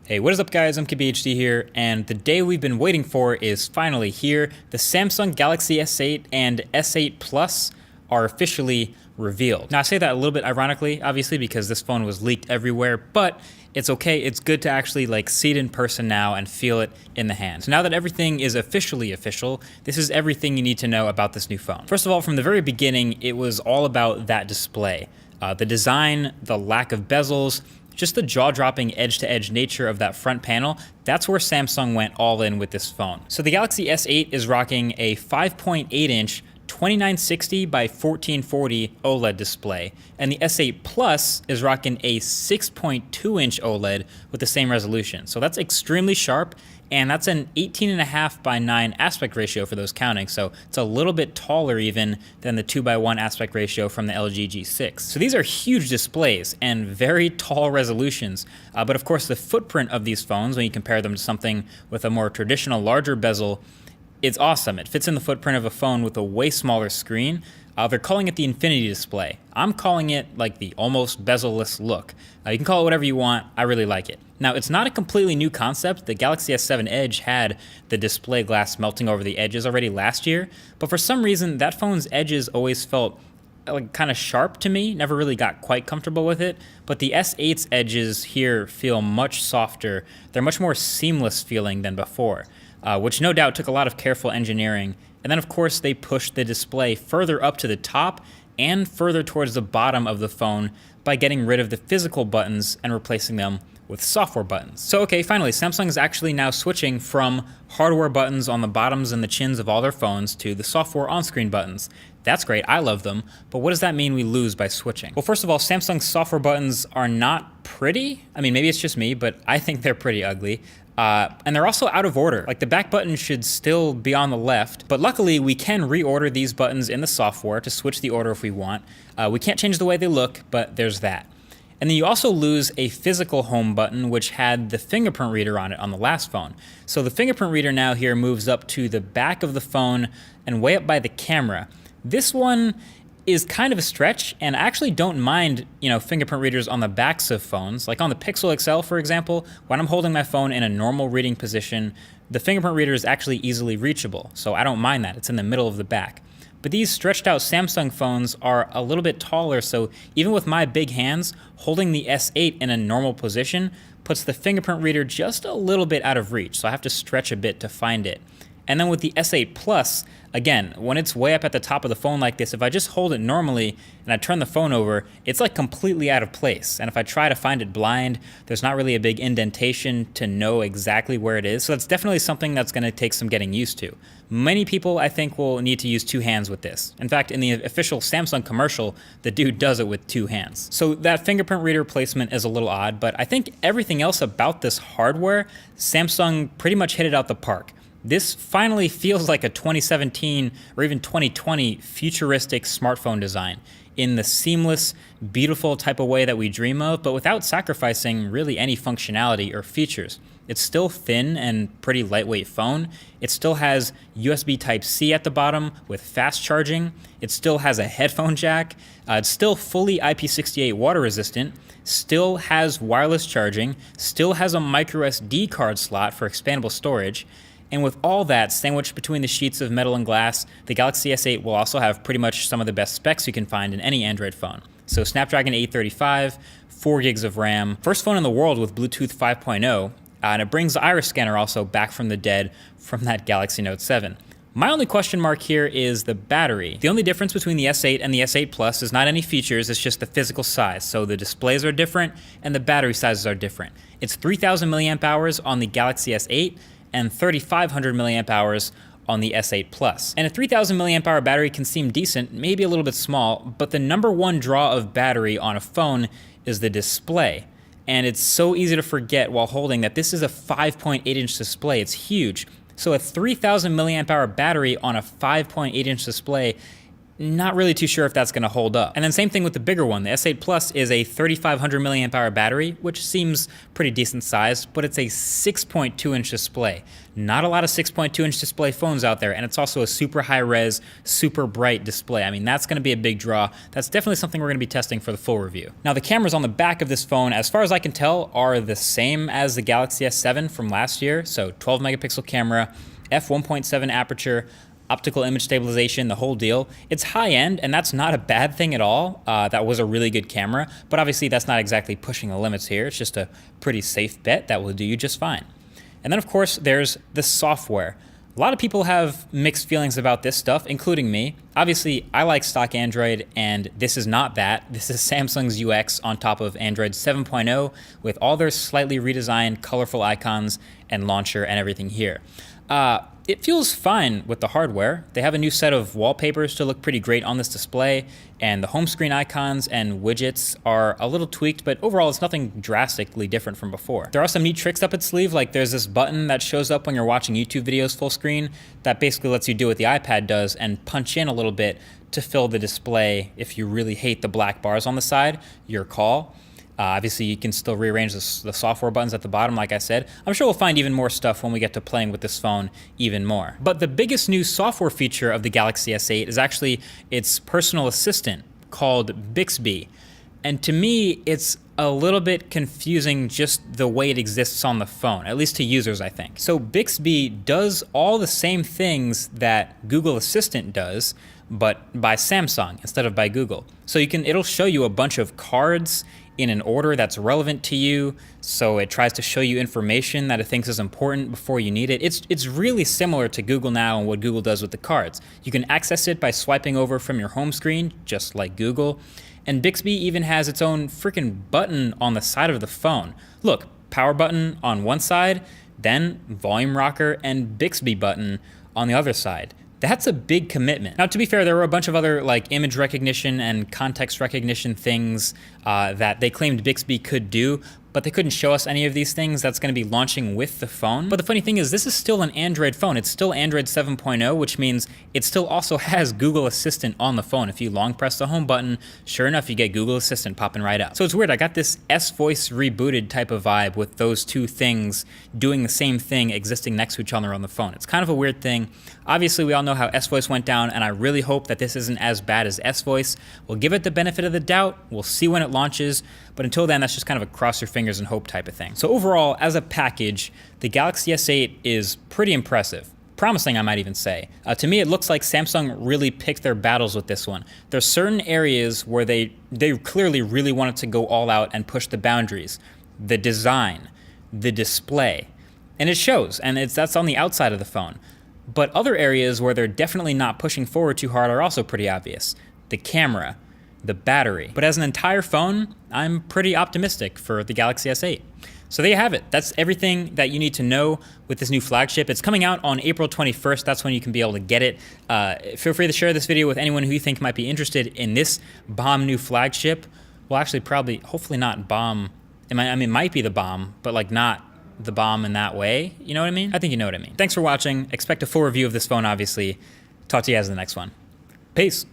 Hey, what is up guys, I'm KBHD here, and the day we've been waiting for is finally here. The Samsung Galaxy S8 and S8 Plus are officially revealed. Now I say that a little bit ironically, obviously, because this phone was leaked everywhere, but it's okay, it's good to actually see it in person now and feel it in the hand. So now that everything is officially official, this is everything you need to know about this new phone. First of all, from the very beginning, it was all about that display. The design, the lack of bezels, just the jaw-dropping edge-to-edge nature of that front panel, that's where Samsung went all in with this phone. So the Galaxy S8 is rocking a 5.8-inch 2960 by 1440 OLED display, and the S8 Plus is rocking a 6.2-inch OLED with the same resolution. So that's extremely sharp, and that's an 18.5 by 9 aspect ratio for those counting, so it's a little bit taller even than the 2:1 aspect ratio from the LG G6. So these are huge displays and very tall resolutions, but of course the footprint of these phones, when you compare them to something with a more traditional larger bezel, it's awesome. It fits in the footprint of a phone with a way smaller screen. They're calling it the Infinity display. I'm calling it like the almost bezel-less look. You can call it whatever you want, I really like it. Now, it's not a completely new concept. The Galaxy S7 Edge had the display glass melting over the edges already last year, but for some reason, that phone's edges always felt kind of sharp to me, never really got quite comfortable with it, but the S8's edges here feel much softer. They're much more seamless feeling than before, which no doubt took a lot of careful engineering. And then of course they pushed the display further up to the top and further towards the bottom of the phone by getting rid of the physical buttons and replacing them with software buttons. So okay, finally, Samsung is actually now switching from hardware buttons on the bottoms and the chins of all their phones to the software on-screen buttons. That's great, I love them, but what does that mean we lose by switching? Well, first of all, Samsung's software buttons are not pretty. I mean, maybe it's just me, but I think they're pretty ugly. And they're also out of order. Like the back button should still be on the left, but luckily we can reorder these buttons in the software to switch the order if we want. We can't change the way they look, but there's that. And then you also lose a physical home button, which had the fingerprint reader on it on the last phone. So the fingerprint reader now here moves up to the back of the phone and way up by the camera. This one is kind of a stretch, and I actually don't mind, fingerprint readers on the backs of phones. Like on the Pixel XL, for example, when I'm holding my phone in a normal reading position, the fingerprint reader is actually easily reachable, so I don't mind that. It's in the middle of the back. But these stretched out Samsung phones are a little bit taller, so even with my big hands, holding the S8 in a normal position puts the fingerprint reader just a little bit out of reach, so I have to stretch a bit to find it. And then with the S8 Plus, again, when it's way up at the top of the phone like this, if I just hold it normally and I turn the phone over, it's like completely out of place. And if I try to find it blind, there's not really a big indentation to know exactly where it is. So that's definitely something that's going to take some getting used to. Many people, I think, will need to use two hands with this. In fact, in the official Samsung commercial, the dude does it with two hands. So that fingerprint reader placement is a little odd, but I think everything else about this hardware, Samsung pretty much hit it out the park. This finally feels like a 2017 or even 2020 futuristic smartphone design in the seamless, beautiful type of way that we dream of, but without sacrificing really any functionality or features. It's still thin and pretty lightweight phone. It still has USB Type-C at the bottom with fast charging. It still has a headphone jack. It's still fully IP68 water resistant, still has wireless charging, still has a micro SD card slot for expandable storage. And with all that sandwiched between the sheets of metal and glass, the Galaxy S8 will also have pretty much some of the best specs you can find in any Android phone. So Snapdragon 835, 4 gigs of RAM, first phone in the world with Bluetooth 5.0, and it brings the iris scanner also back from the dead from that Galaxy Note 7. My only question mark here is the battery. The only difference between the S8 and the S8 Plus is not any features, it's just the physical size. So the displays are different and the battery sizes are different. It's 3,000 milliamp hours on the Galaxy S8, and 3,500 milliamp hours on the S8 Plus. And a 3,000 milliamp hour battery can seem decent, maybe a little bit small, but the number one draw of battery on a phone is the display. And it's so easy to forget while holding that this is a 5.8-inch display. It's huge. So a 3,000 milliamp hour battery on a 5.8-inch display not really too sure if that's gonna hold up. And then same thing with the bigger one. The S8 Plus is a 3,500 milliamp hour battery, which seems pretty decent sized, but it's a 6.2 inch display. Not a lot of 6.2 inch display phones out there, and it's also a super high res, super bright display. I mean, that's gonna be a big draw. That's definitely something we're gonna be testing for the full review. Now, the cameras on the back of this phone, as far as I can tell, are the same as the Galaxy S7 from last year. So 12 megapixel camera, f1.7 aperture, optical image stabilization, the whole deal. It's high end, and that's not a bad thing at all. That was a really good camera, but obviously that's not exactly pushing the limits here. It's just a pretty safe bet that will do you just fine. And then of course, there's the software. A lot of people have mixed feelings about this stuff, including me. Obviously, I like stock Android, and this is not that. This is Samsung's UX on top of Android 7.0 with all their slightly redesigned, colorful icons and launcher and everything here. It feels fine with the hardware. They have a new set of wallpapers to look pretty great on this display, and the home screen icons and widgets are a little tweaked, but overall it's nothing drastically different from before. There are some neat tricks up its sleeve, like there's this button that shows up when you're watching YouTube videos full screen that basically lets you do what the iPad does and punch in a little bit to fill the display if you really hate the black bars on the side, your call. Obviously, you can still rearrange the software buttons at the bottom, like I said. I'm sure we'll find even more stuff when we get to playing with this phone even more. But the biggest new software feature of the Galaxy S8 is actually its personal assistant called Bixby. And to me, it's a little bit confusing just the way it exists on the phone, at least to users, I think. So Bixby does all the same things that Google Assistant does, but by Samsung instead of by Google. So it'll show you a bunch of cards in an order that's relevant to you, so it tries to show you information that it thinks is important before you need it. It's really similar to Google Now and what Google does with the cards. You can access it by swiping over from your home screen, just like Google, and Bixby even has its own freaking button on the side of the phone. Look, power button on one side, then volume rocker and Bixby button on the other side. That's a big commitment. Now, to be fair, there were a bunch of other like image recognition and context recognition things that they claimed Bixby could do, but they couldn't show us any of these things. That's going to be launching with the phone. But the funny thing is, this is still an Android phone. It's still Android 7.0, which means it still also has Google Assistant on the phone. If you long press the home button, sure enough, you get Google Assistant popping right up. So it's weird. I got this S-Voice rebooted type of vibe with those two things doing the same thing existing next to each other on the phone. It's kind of a weird thing. Obviously, we all know how S-Voice went down, and I really hope that this isn't as bad as S-Voice. We'll give it the benefit of the doubt. We'll see when it launches, but until then, that's just kind of a cross your fingers and hope type of thing. So overall, as a package, the Galaxy S8 is pretty impressive. Promising, I might even say. To me, it looks like Samsung really picked their battles with this one. There's certain areas where they clearly really wanted to go all out and push the boundaries. The design, the display, and it shows, and that's on the outside of the phone. But other areas where they're definitely not pushing forward too hard are also pretty obvious. The camera, the battery. But as an entire phone, I'm pretty optimistic for the Galaxy S8. So there you have it. That's everything that you need to know with this new flagship. It's coming out on April 21st. That's when you can be able to get it. Feel free to share this video with anyone who you think might be interested in this bomb new flagship. Well, actually, probably, hopefully not bomb. It might be the bomb, but like not the bomb in that way. You know what I mean? I think you know what I mean. Thanks for watching. Expect a full review of this phone, obviously. Talk to you guys in the next one. Peace.